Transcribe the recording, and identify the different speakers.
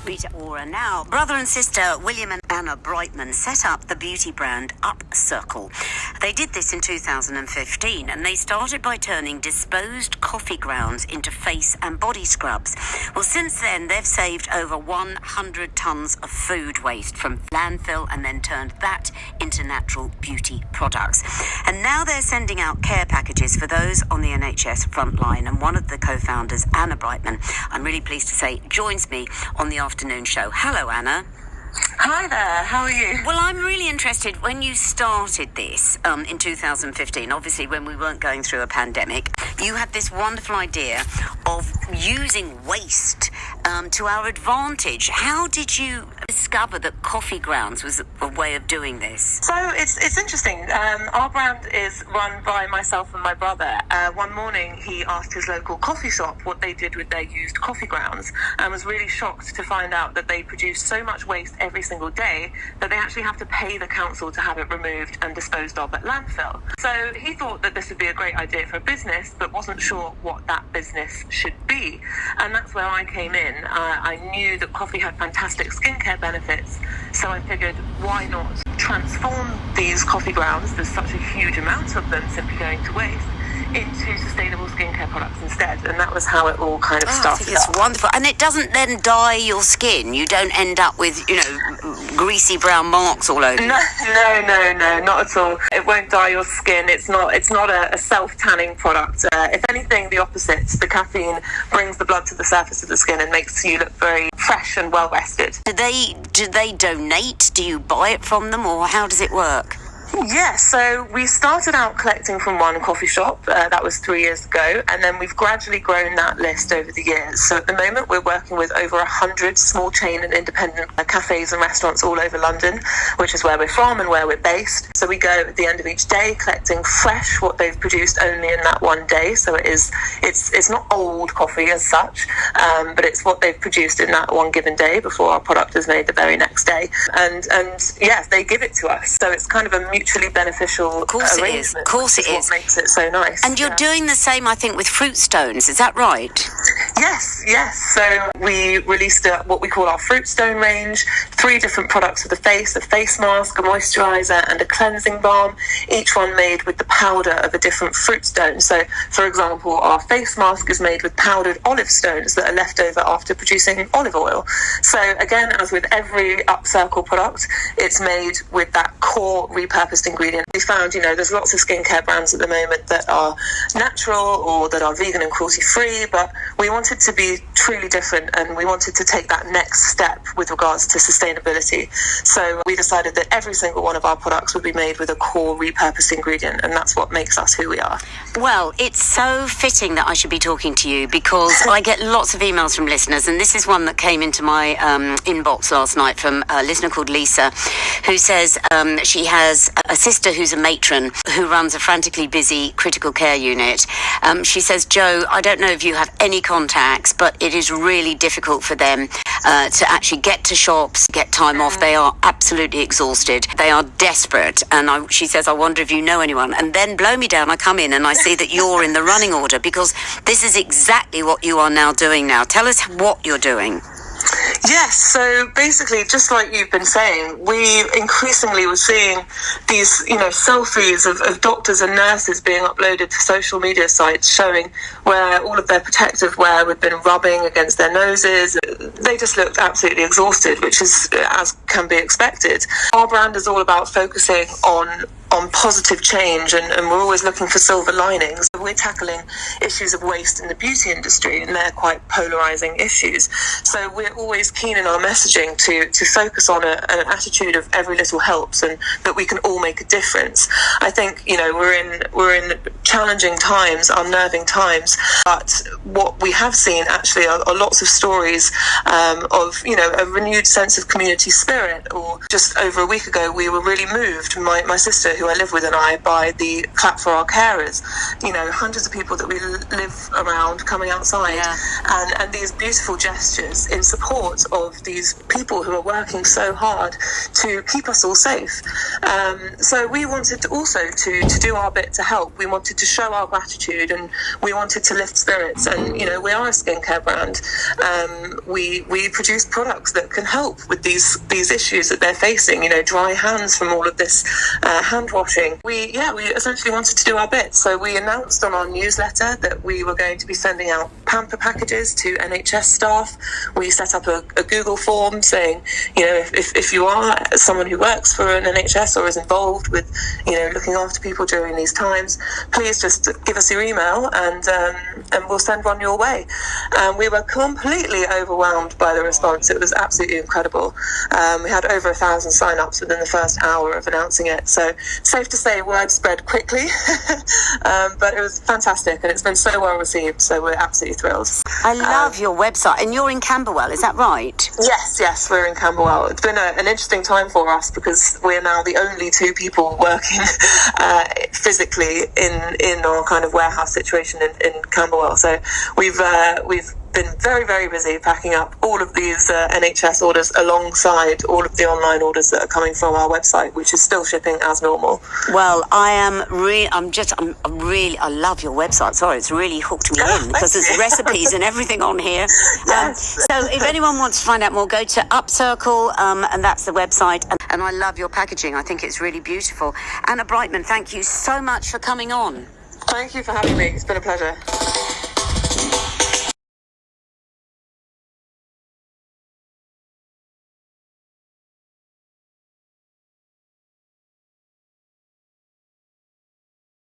Speaker 1: Rita Ora now. Brother and sister William and Anna Brightman set up the beauty brand UpCircle. They did this in 2015, and they started by turning disposed coffee grounds into face and body scrubs. Well, since then, they've saved over 100 tons of food waste from landfill and then turned that into natural beauty products. And now they're sending out care packages for those on the NHS frontline. And one of the co-founders, Anna Brightman, I'm really pleased to say, joins me on the afternoon show. Hello, Anna.
Speaker 2: Hi there, how are you?
Speaker 1: Well, I'm really interested, when you started this in 2015, obviously when we weren't going through a pandemic, you had this wonderful idea of using waste to our advantage. How did you discover that coffee grounds was a way of doing this?
Speaker 2: So it's interesting. Our brand is run by myself and my brother. One morning he asked his local coffee shop what they did with their used coffee grounds and was really shocked to find out that they produce so much waste every single day that they actually have to pay the council to have it removed and disposed of at landfill. So he thought that this would be a great idea for a business, but wasn't sure what that business should be. And that's where I came in. I knew that coffee had fantastic skincare benefits, so I figured, why not transform these coffee grounds, there's such a huge amount of them simply going to waste, into sustainable skincare products instead. And that was how it all kind of started.
Speaker 1: I think it's wonderful. And it doesn't then dye your skin. You don't end up with, greasy brown marks all over you.
Speaker 2: No, not at all. It won't dye your skin. It's not a self-tanning product. If anything, the opposite. The caffeine brings the blood to the surface of the skin and makes you look very fresh and well rested.
Speaker 1: Do they donate? Do you buy it from them, or how does it work?
Speaker 2: Yes, so we started out collecting from one coffee shop, that was 3 years ago, and then we've gradually grown that list over the years. So at the moment we're working with over 100 small chain and independent cafes and restaurants all over London, which is where we're from and where we're based. So we go at the end of each day collecting fresh what they've produced only in that one day. So it's not old coffee as such, but it's what they've produced in that one given day before our product is made the very next day. And yes, they give it to us. So it's kind of a mutually beneficial
Speaker 1: Of course it is. Of course it is.
Speaker 2: What makes it so nice.
Speaker 1: And you're doing the same, I think, with fruit stones. Is that right?
Speaker 2: Yes. So we released what we call our fruit stone range, 3 different products for the face, a face mask, a moisturizer, and a cleansing balm, each one made with the powder of a different fruit stone. So, for example, our face mask is made with powdered olive stones that are left over after producing olive oil. So, again, as with every UpCircle product, it's made with that core repurposed ingredient. We found, there's lots of skincare brands at the moment that are natural or that are vegan and cruelty-free, but we wanted to be truly different, and we wanted to take that next step with regards to sustainability. So we decided that every single one of our products would be made with a core repurposed ingredient, and that's what makes us who we are.
Speaker 1: Well, it's so fitting that I should be talking to you, because I get lots of emails from listeners, and this is one that came into my inbox last night from a listener called Lisa, who says she has a sister who's a matron who runs a frantically busy critical care unit. She says, Joe, I don't know if you have any contacts, but it is really difficult for them to actually get to shops, get time off. They are absolutely exhausted. They are desperate. And she says, I wonder if you know anyone. And then blow me down, I come in and I see that you're in the running order, because this is exactly what you are now doing now. Tell us what you're doing.
Speaker 2: Yes, so basically, just like you've been saying, we increasingly were seeing these, selfies of doctors and nurses being uploaded to social media sites showing where all of their protective wear had been rubbing against their noses. They just looked absolutely exhausted, which is as can be expected. Our brand is all about focusing on positive change, and we're always looking for silver linings. We're tackling issues of waste in the beauty industry, and they're quite polarizing issues. So we're always keen in our messaging to focus on an attitude of every little helps, and that we can all make a difference. I think we're in challenging times, unnerving times, but what we have seen actually are lots of stories of a renewed sense of community spirit. Or just over a week ago, we were really moved, my sister who I live with and I, by the clap for our carers. Hundreds of people that we live around coming outside, and these beautiful gestures in support of these people who are working so hard to keep us all safe. So we wanted to also to do our bit to help. We wanted to to show our gratitude, and we wanted to lift spirits. And we are a skincare brand. We produce products that can help with these issues that they're facing. Dry hands from all of this hand washing. We essentially wanted to do our bit. So we announced on our newsletter that we were going to be sending out pamper packages to NHS staff. We set up a Google form saying, if you are someone who works for an NHS or is involved with, looking after people during these times, please just give us your email and we'll send one your way. We were completely overwhelmed by the response. It was absolutely incredible. We had over 1,000 sign-ups within the first hour of announcing it. So safe to say word spread quickly, but it was fantastic and it's been so well received. So we're absolutely thrilled.
Speaker 1: I love your website, and you're in Camberwell, is that right?
Speaker 2: Yes, we're in Camberwell. It's been an interesting time for us because we're now the only two people working physically in our kind of warehouse situation in Camberwell. So we've been very, very busy packing up all of these NHS orders alongside all of the online orders that are coming from our website, which is still shipping as normal.
Speaker 1: Well, I love your website. Sorry, it's really hooked me in because there's recipes and everything on here.
Speaker 2: Yes.
Speaker 1: So if anyone wants to find out more, go to UpCircle, and that's the website. And I love your packaging. I think it's really beautiful. Anna Brightman, thank you so much for coming on.
Speaker 2: Thank you for having me. It's been a pleasure.